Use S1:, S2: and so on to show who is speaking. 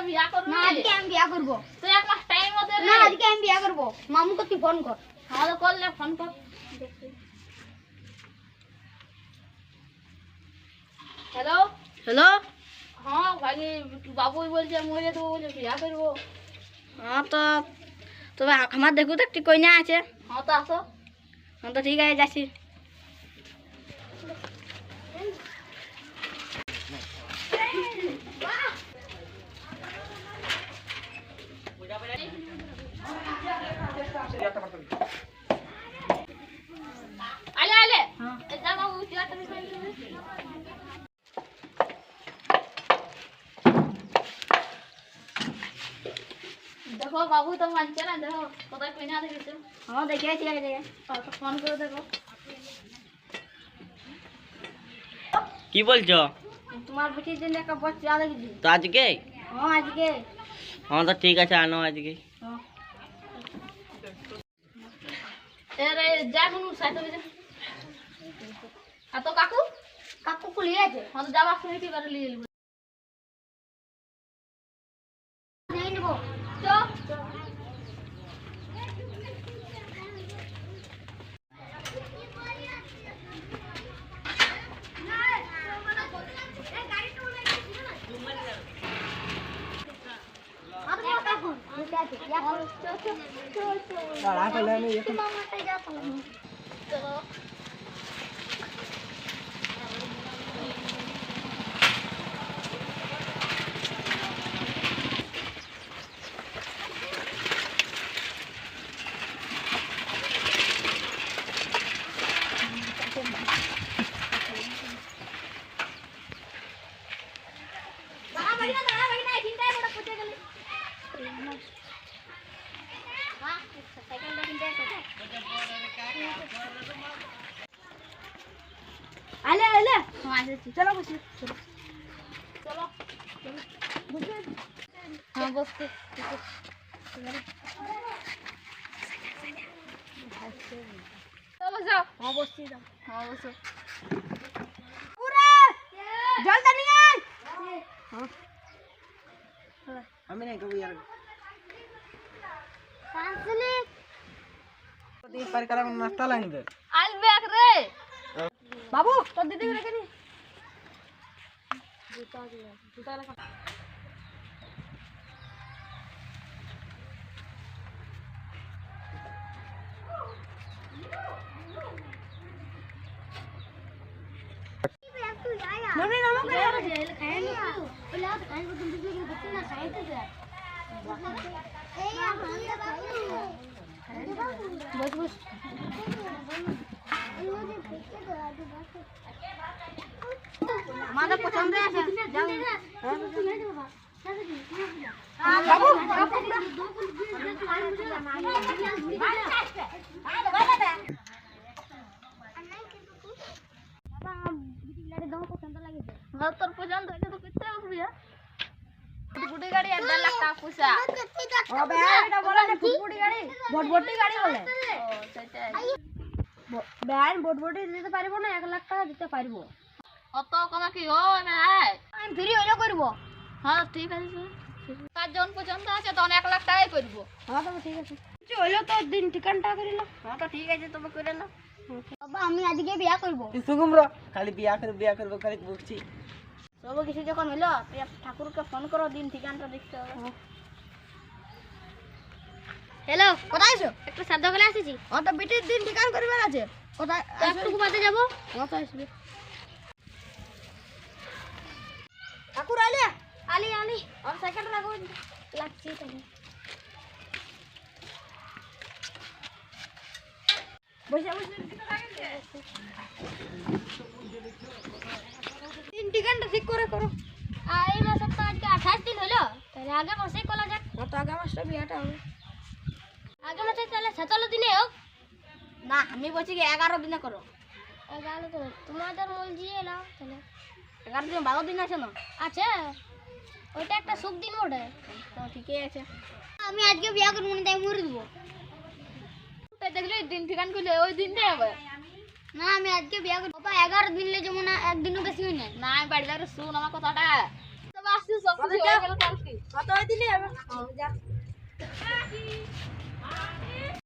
S1: বিয়া করবি
S2: না আজকে আমি বিয়া করব
S1: তুই এক মাস টাইম দে
S2: না আজকে আমি বিয়া করব মামুকে তুই ফোন কর
S1: আমাদের করলে ফোন কর হ্যালো
S2: হ্যালো
S1: হ্যাঁ ভাই বাবুই বলছে মরে দেবো বলে বিয়া করবো
S2: হ্যাঁ তো তবে আমার দেখো তো একটি কইনা আছে
S1: হ্যাঁ তো আসো
S2: হ্যাঁ তো ঠিক আছে যাচ্ছি
S1: আলে আলে
S2: হ্যাঁ
S1: যা বাবু চেয়ারটা নিয়ে দেখো বাবু তো মানছে না দেখো কোথায় কইনা দেখেছো
S2: হ্যাঁ দেখে ঠিক আছে দেখে
S1: ফোন করে দেখো
S3: কি বলছো?
S2: তোমার বুঝির জন্য একটা বস চা দেখেছি
S3: তো আজকে?
S2: হ্যাঁ আজকে
S3: হ্যাঁ তো ঠিক আছে আনো আজকে।
S2: হ্যাঁ
S1: এরে যা কোনো সাইতে যা আর তো কাকু
S2: কাকু কুলিয়ে আছে
S1: হ্যাঁ তো যাবার সময় কি করে নিয়ে নিব
S2: নিয়ে নেবো
S1: তো
S2: কাকু বুঝে আছে ইয়া করো মামাটা যা করো
S1: চলো
S2: আলে আলে চলো বসি
S1: চলো হ্যাঁ বসতে চলো যাও
S2: হ্যাঁ বসছি যাও
S1: হ্যাঁ বসো
S2: পুরা জলটা নিয়ে আয়
S3: আমি নাই কবি আর
S2: কাঁচলি
S3: এই পার করা নাস্তা লাগবে।
S1: আসবে এক রে
S2: বাবু তোর দিদি রেখে দি নবী নামক বস বস আমাদের পছন্দ আছে বাবু
S1: তোর পছন্দ হয়েছে তো করতে হবে বিয়া গুটি গাড়ি 1.5 লাখ টাকা পয়সা
S2: হবে এটা বলে না ফুটফুটি গাড়ি বটবটি গাড়ি বলে
S1: ও সেটাই
S2: ব্যান বটবটি দিতে পারবো না 1 লাখ টাকা দিতে পারবো
S1: অত কমা কি হয় ভাই
S2: আমি ফ্রি হইলে করবো
S1: হ্যাঁ ঠিক আছে কার জন পছন্দ আছে তখন 1 লাখ টাকাই করবো
S2: হ্যাঁ তবে ঠিক আছে কিছু হইলো তো দিন ঠিকানটা করিল হ্যাঁ তো ঠিক আছে তবে করে নাও বাবা আমি আজকে বিয়া করবো
S3: তুই সুগুমরা খালি বিয়া করব খালি বলছি।
S2: সব কিছু যখন হইলো তুই ঠাকুরকে ফোন করো দিন ঠিকানটা দেখতে হবে হ্যালো কোথায় আছো একটু সাধ্য করে আসিছি ও তো বিটির দিন ঠিকান করবার আছে কোথায় একটু ঘুমাতে যাবো কত আসবে ঠাকুর আলে আলি আলি আর সাইকেল রাখো লাগছে তাহলে বসে বসে দিন ঠিকানটা ঠিক করে করো এই মাসে তো আজকে 28 দিন হলো তাহলে আগে মাসে করা যাক কত আগে মাসটা বিয়াটা হবে আগে মাসে তাহলে 17 দিনে হোক না আমি বলছি কি 11 দিনে করো 11 দিন তোমাদের মর্জি এলো তাহলে 11 দিন 12 দিন আছে না আছে ওইটা একটা শুভ দিন ওঠে তো ঠিকই আছে আমি আজকে বিয়া করব না তাই মরে দেবো
S1: দেখলে দিন ঠিকান করলে ওই দিনটাই হবে
S2: না আমি আজকে বিয়া করব বাবা 11 দিন লে যেমন একদিনও বেশি হয় না
S1: না আমি বাড়ি শুন আমার কথাটা তবে আসছি সব কিছু হয়ে গেল কালকে
S2: কত দিলে হবে যা